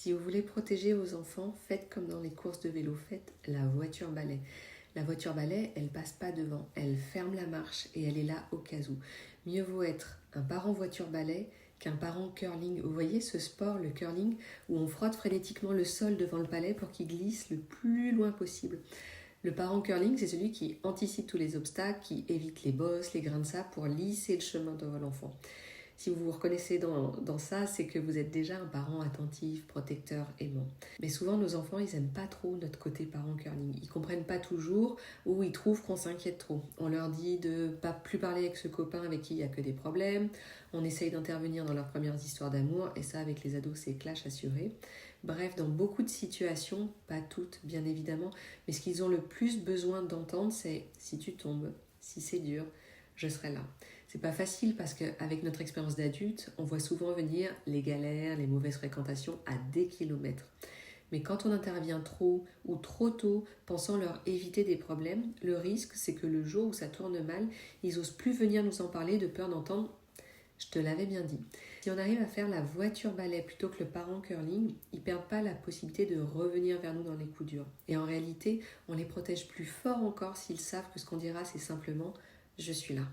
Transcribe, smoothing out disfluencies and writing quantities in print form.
Si vous voulez protéger vos enfants, faites comme dans les courses de vélo, faites la voiture balai. La voiture balai, elle passe pas devant, elle ferme la marche et elle est là au cas où. Mieux vaut être un parent voiture balai qu'un parent curling. Vous voyez ce sport, le curling, où on frotte frénétiquement le sol devant le palais pour qu'il glisse le plus loin possible. Le parent curling, c'est celui qui anticipe tous les obstacles, qui évite les bosses, les grains de sable pour lisser le chemin devant l'enfant. Si vous vous reconnaissez dans ça, c'est que vous êtes déjà un parent attentif, protecteur, aimant. Mais souvent, nos enfants, ils n'aiment pas trop notre côté parent curling. Ils ne comprennent pas toujours ou ils trouvent qu'on s'inquiète trop. On leur dit de ne pas plus parler avec ce copain avec qui il n'y a que des problèmes. On essaye d'intervenir dans leurs premières histoires d'amour et ça, avec les ados, c'est clash assuré. Bref, dans beaucoup de situations, pas toutes bien évidemment, mais ce qu'ils ont le plus besoin d'entendre, c'est si tu tombes, si c'est dur, je serai là. C'est pas facile parce qu'avec notre expérience d'adulte, on voit souvent venir les galères, les mauvaises fréquentations à des kilomètres. Mais quand on intervient trop ou trop tôt, pensant leur éviter des problèmes, le risque c'est que le jour où ça tourne mal, ils osent plus venir nous en parler de peur d'entendre « je te l'avais bien dit ». Si on arrive à faire la voiture balai plutôt que le parent curling, ils perdent pas la possibilité de revenir vers nous dans les coups durs. Et en réalité, on les protège plus fort encore s'ils savent que ce qu'on dira c'est simplement « je suis là ».